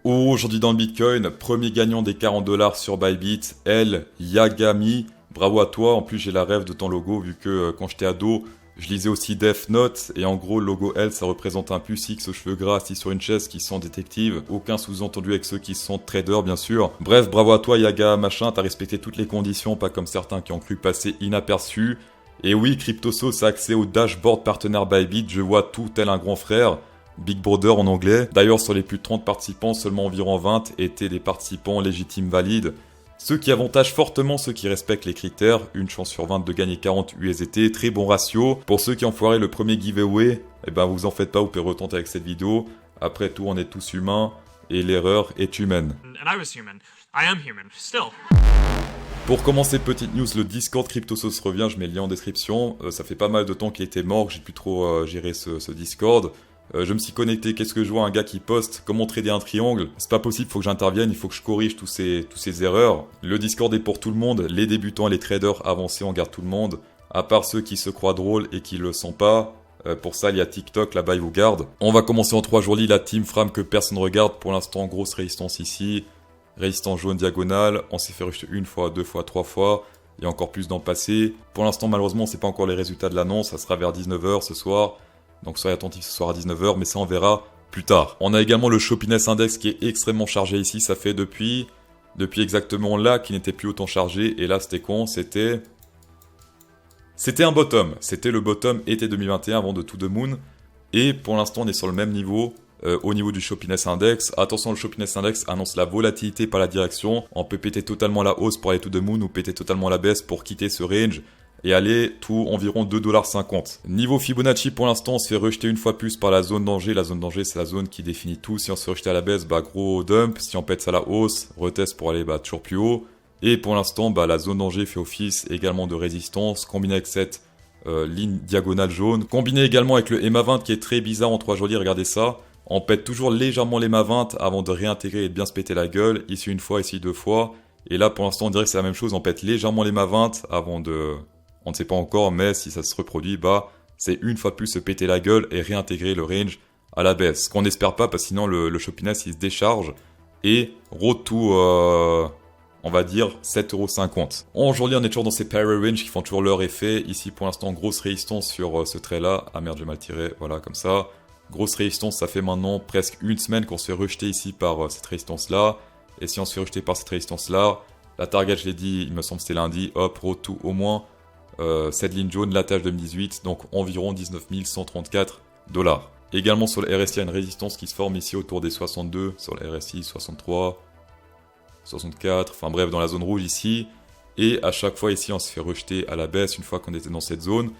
Aujourd'hui dans le Bitcoin, premier gagnant des 40 dollars sur Bybit, El Yagami. Bravo à toi, en plus j'ai la rêve de ton logo vu que quand j'étais ado, je lisais aussi Death Note et en gros le logo L ça représente un plus X aux cheveux gras assis sur une chaise qui sont détectives. Aucun sous-entendu avec ceux qui sont traders bien sûr. Bref, bravo à toi Yaga machin, t'as respecté toutes les conditions, pas comme certains qui ont cru passer inaperçus. Et oui, CryptoSauce a accès au dashboard partenaire Bybit, je vois tout tel un grand frère. Big Brother en anglais. D'ailleurs, sur les plus de 30 participants, seulement environ 20 étaient des participants légitimes valides. Ce qui avantage fortement ceux qui respectent les critères. Une chance sur 20 de gagner 40 USDT, très bon ratio. Pour ceux qui ont foiré le premier giveaway, eh ben vous en faites pas, vous pouvez retenter avec cette vidéo. Après tout, on est tous humains et l'erreur est humaine. And I was human. I am human, still. Pour commencer, petite news, le Discord CryptoSauce revient, je mets le lien en description. Ça fait pas mal de temps qu'il était mort, que j'ai plus trop géré ce Discord. Je me suis connecté, qu'est-ce que je vois, un gars qui poste comment trader un triangle. C'est pas possible, faut que j'intervienne, il faut que je corrige tous ces erreurs. Le Discord est pour tout le monde, les débutants et les traders avancés, on garde tout le monde. À part ceux qui se croient drôles et qui le sont pas. Pour ça, il y a TikTok, là-bas, ils vous gardent. On va commencer en 3 jours, la team Fram que personne regarde. Pour l'instant, grosse résistance ici. Résistance jaune diagonale. On s'est fait rejeter 1 fois, 2 fois, 3 fois. Il y a encore plus dans le passé. Pour l'instant, malheureusement, c'est pas encore les résultats de l'annonce. Ça sera vers 19h ce soir. Donc soyez attentifs ce soir à 19h, mais ça on verra plus tard. On a également le Shoppiness Index qui est extrêmement chargé ici. Ça fait depuis exactement là qu'il n'était plus autant chargé. Et là c'était con, c'était un bottom. C'était le bottom été 2021 avant de To The Moon. Et pour l'instant on est sur le même niveau. Au niveau du Shoppiness Index. Attention, le Shoppiness Index annonce la volatilité par la direction. On peut péter totalement la hausse pour aller To The Moon ou péter totalement la baisse pour quitter ce range et aller tout environ 2,50$. Niveau Fibonacci, pour l'instant, on se fait rejeter une fois plus par la zone danger. La zone danger, c'est la zone qui définit tout. Si on se fait rejeter à la baisse, bah gros dump. Si on pète ça à la hausse, retest pour aller toujours plus haut. Et pour l'instant, bah la zone danger fait office également de résistance, combiné avec cette ligne diagonale jaune. Combiné également avec le MA20 qui est très bizarre en 3 jolis, regardez ça. On pète toujours légèrement les MA20 avant de réintégrer et de bien se péter la gueule. Ici une fois, ici 2 fois. Et là, pour l'instant, on dirait que c'est la même chose. On pète légèrement les MA20 avant de... On ne sait pas encore, mais si ça se reproduit, bah, c'est une fois plus se péter la gueule et réintégrer le range à la baisse. Ce qu'on n'espère pas, parce que sinon le Shoppiness il se décharge et road to, on va dire, 7,50€. Aujourd'hui, on est toujours dans ces parallel range qui font toujours leur effet. Ici, pour l'instant, grosse résistance sur ce trait-là. Ah merde, j'ai mal tiré, voilà, comme ça. Grosse résistance, ça fait maintenant presque une semaine qu'on se fait rejeter ici par cette résistance-là. Et si on se fait rejeter par cette résistance-là, la target, je l'ai dit, il me semble que c'était lundi, hop, road to au moins cette ligne jaune, la tâche 2018, donc environ 19 134$. Également sur le RSI, il y a une résistance qui se forme ici autour des 62, sur le RSI 63, 64, enfin bref, dans la zone rouge ici. Et à chaque fois ici, on se fait rejeter à la baisse une fois qu'on était dans cette zone.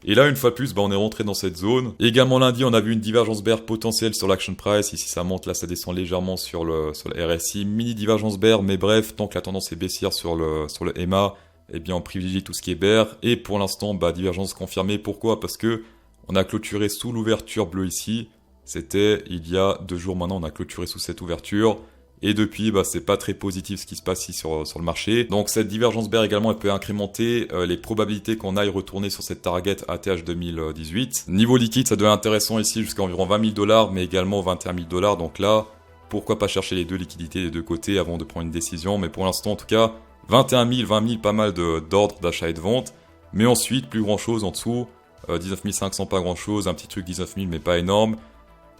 Et là, une fois de plus, bah, on est rentré dans cette zone. Également lundi, on a vu une divergence bear potentielle sur l'action price. Ici, ça monte, là, ça descend légèrement sur le RSI. Mini divergence bear, mais bref, tant que la tendance est baissière sur le MA, eh bien on privilégie tout ce qui est bear. Et pour l'instant, bah, divergence confirmée. Pourquoi? Parce que on a clôturé sous l'ouverture bleue ici. C'était il y a 2 jours maintenant, on a clôturé sous cette ouverture. Et depuis, bah, c'est pas très positif ce qui se passe ici sur le marché. Donc cette divergence bear également, elle peut incrémenter les probabilités qu'on aille retourner sur cette target ATH 2018. Niveau liquide, ça devient intéressant ici jusqu'à environ 20 000$, mais également 21 000$. Donc là, pourquoi pas chercher les deux liquidités des deux côtés avant de prendre une décision. Mais pour l'instant, en tout cas, 21 000, 20 000, pas mal d'ordres d'achat et de vente. Mais ensuite, plus grand chose en dessous. 19 500, pas grand chose. Un petit truc 19 000, mais pas énorme.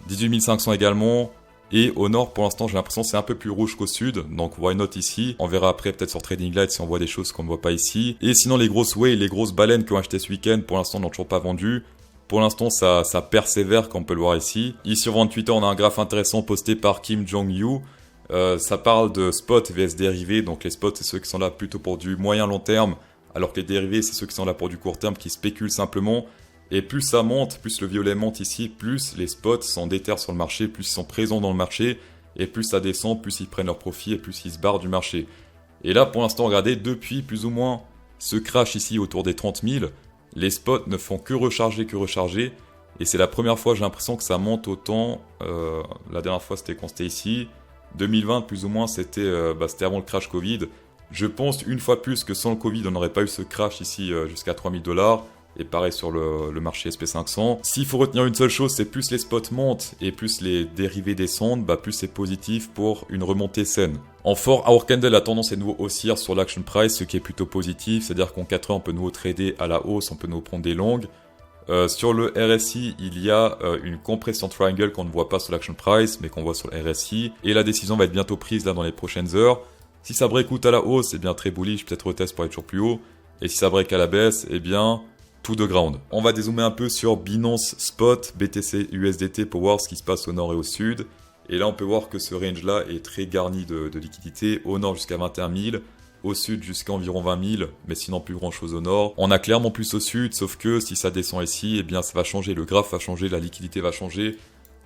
18 500 également. Et au nord, pour l'instant, j'ai l'impression que c'est un peu plus rouge qu'au sud. Donc, why not ici? On verra après, peut-être sur Trading Light, si on voit des choses qu'on ne voit pas ici. Et sinon, les grosses whales, les grosses baleines qui ont acheté ce week-end, pour l'instant, n'ont toujours pas vendu. Pour l'instant, ça persévère, comme on peut le voir ici. Ici, sur Twitter, on a un graphe intéressant posté par Kim Jong-yu. Ça parle de spot vs dérivés. Donc, les spots, c'est ceux qui sont là plutôt pour du moyen-long terme. Alors que les dérivés, c'est ceux qui sont là pour du court terme, qui spéculent simplement. Et plus ça monte, plus le violet monte ici, plus les spots sont déter sur le marché, plus ils sont présents dans le marché, et plus ça descend, plus ils prennent leur profit, et plus ils se barrent du marché. Et là, pour l'instant, regardez, depuis plus ou moins ce crash ici autour des 30 000, les spots ne font que recharger, et c'est la première fois, j'ai l'impression que ça monte autant. La dernière fois, c'était quand c'était ici. 2020, plus ou moins, c'était avant le crash Covid. Je pense une fois plus que sans le Covid, on n'aurait pas eu ce crash ici jusqu'à 3 000$. Et pareil sur le marché SP500. S'il faut retenir une seule chose, c'est plus les spots montent et plus les dérivés descendent, plus c'est positif pour une remontée saine. En fort, Our Candle a tendance à nouveau haussière sur l'action price, ce qui est plutôt positif. C'est-à-dire qu'en 4 heures, on peut nouveau trader à la hausse, on peut nouveau prendre des longues. Sur le RSI, il y a une compression triangle qu'on ne voit pas sur l'action price, mais qu'on voit sur le RSI. Et la décision va être bientôt prise là dans les prochaines heures. Si ça breakout à la hausse, c'est bien très bullish, peut-être retest pour être toujours plus haut. Et si ça break à la baisse, eh bien tout de ground. On va dézoomer un peu sur Binance Spot, BTC, USDT pour voir ce qui se passe au nord et au sud. Et là, on peut voir que ce range-là est très garni de liquidités. Au nord jusqu'à 21 000, au sud jusqu'à environ 20 000, mais sinon plus grand-chose au nord. On a clairement plus au sud, sauf que si ça descend ici, eh bien ça va changer, le graphe va changer, la liquidité va changer.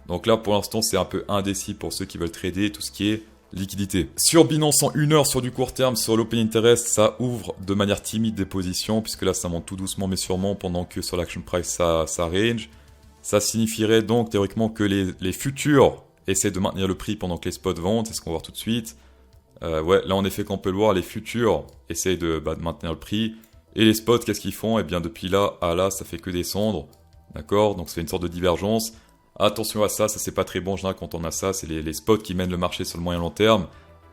Donc là, pour l'instant, c'est un peu indécis pour ceux qui veulent trader tout ce qui est liquidité. Sur Binance en 1 heure sur du court terme, sur l'Open Interest, ça ouvre de manière timide des positions, puisque là ça monte tout doucement mais sûrement, pendant que sur l'action price ça range. Ça signifierait donc théoriquement que les futurs essaient de maintenir le prix pendant que les spots vendent, c'est ce qu'on va voir tout de suite. Ouais, là en effet qu'on peut le voir, les futurs essayent de maintenir le prix. Et les spots, qu'est-ce qu'ils font? Eh bien depuis là à là, ça fait que descendre. D'accord? Donc c'est une sorte de divergence. Attention à ça, ça c'est pas très bon en général quand on a ça, c'est les spots qui mènent le marché sur le moyen long terme.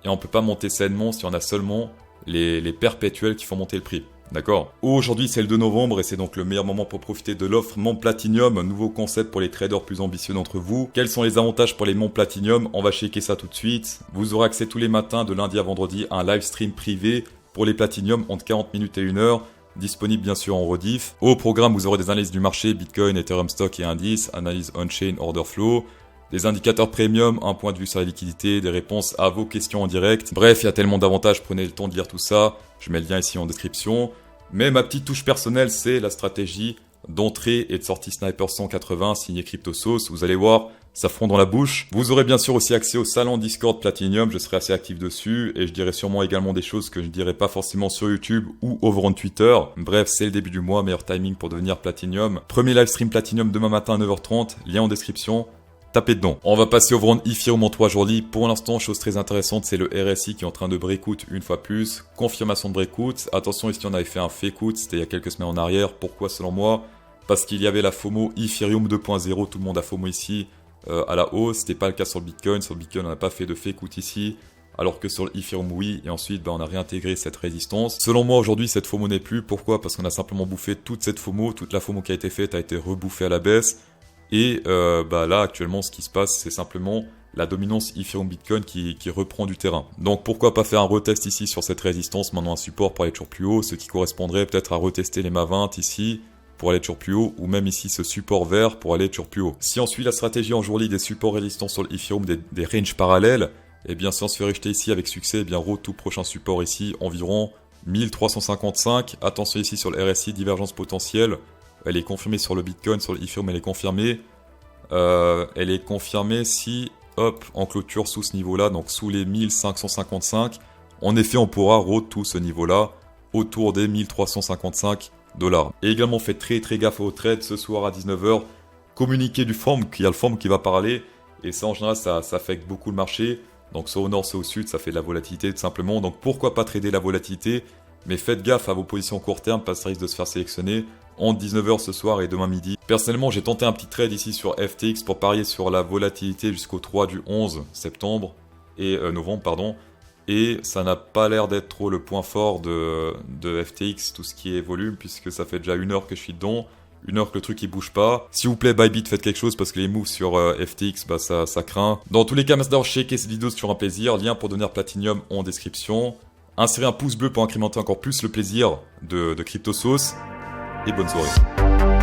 Et on peut pas monter sainement si on a seulement les perpétuels qui font monter le prix. D'accord? Aujourd'hui c'est le 2 novembre et c'est donc le meilleur moment pour profiter de l'offre Mont Platinum, un nouveau concept pour les traders plus ambitieux d'entre vous. Quels sont les avantages pour les Mont Platinum? On va checker ça tout de suite. Vous aurez accès tous les matins de lundi à vendredi à un live stream privé pour les Platinum entre 40 minutes et 1 heure. Disponible bien sûr en rediff. Au programme, vous aurez des analyses du marché, Bitcoin, Ethereum Stock et indices, analyse on-chain, order flow, des indicateurs premium, un point de vue sur la liquidité, des réponses à vos questions en direct. Bref, il y a tellement d'avantages, prenez le temps de lire tout ça. Je mets le lien ici en description. Mais ma petite touche personnelle, c'est la stratégie d'entrée et de sortie Sniper 180 signé CryptoSauce. Vous allez voir, ça fond dans la bouche. Vous aurez bien sûr aussi accès au salon Discord Platinum, je serai assez actif dessus et je dirai sûrement également des choses que je ne dirai pas forcément sur YouTube ou over on Twitter. Bref, c'est le début du mois, meilleur timing pour devenir Platinum. Premier live stream Platinum demain matin à 9h30, lien en description. Tapez dedans. On va passer au round Ethereum en 3 jours libres. Pour l'instant, chose très intéressante, c'est le RSI qui est en train de breakout une fois plus. Confirmation de breakout. Attention, ici on avait fait un fake out, c'était il y a quelques semaines en arrière. Pourquoi selon moi? Parce qu'il y avait la FOMO Ethereum 2.0, tout le monde a FOMO ici à la hausse. C'était pas le cas sur le Bitcoin. Sur le Bitcoin, on n'a pas fait de fake out ici. Alors que sur l'Ethereum, oui. Et ensuite, on a réintégré cette résistance. Selon moi, aujourd'hui, cette FOMO n'est plus. Pourquoi? Parce qu'on a simplement bouffé toute cette FOMO. Toute la FOMO qui a été faite a été rebouffée à la baisse. Et là, actuellement, ce qui se passe, c'est simplement la dominance Ethereum Bitcoin qui reprend du terrain. Donc, pourquoi pas faire un retest ici sur cette résistance, maintenant un support pour aller toujours plus haut, ce qui correspondrait peut-être à retester les MA 20 ici, pour aller toujours plus haut, ou même ici ce support vert pour aller toujours plus haut. Si on suit la stratégie en journée des supports résistants sur l'Ethereum, des ranges parallèles, et bien si on se fait rejeter ici avec succès, et bien tout prochain support ici, environ 1355. Attention ici sur le RSI, divergence potentielle. Elle est confirmée sur le Bitcoin, sur l'Ethereum, elle est confirmée. Elle est confirmée si, hop, en clôture sous ce niveau-là, donc sous les 1555. En effet, on pourra tout ce niveau-là autour des 1355 $. Et également, faites très gaffe au trade ce soir à 19h. Communiqué du form, il y a le form qui va parler. Et ça, en général, ça affecte beaucoup le marché. Donc, soit au nord, soit au sud, ça fait de la volatilité tout simplement. Donc, pourquoi pas trader la volatilité? Mais faites gaffe à vos positions court terme, parce que ça risque de se faire sélectionner entre 19h ce soir et demain midi. Personnellement, j'ai tenté un petit trade ici sur FTX pour parier sur la volatilité jusqu'au 3 du 11 septembre et novembre, pardon. Et ça n'a pas l'air d'être trop le point fort de FTX, tout ce qui est volume, puisque ça fait déjà 1 heure que je suis dedans. 1 heure que le truc il bouge pas. S'il vous plaît, Bybit, faites quelque chose parce que les moves sur FTX, ça craint. Dans tous les cas, merci d'avoir checké cette vidéo, c'est toujours un plaisir. Lien pour devenir Platinum en description. Insérez un pouce bleu pour incrémenter encore plus le plaisir de CryptoSauce. Et bonne soirée.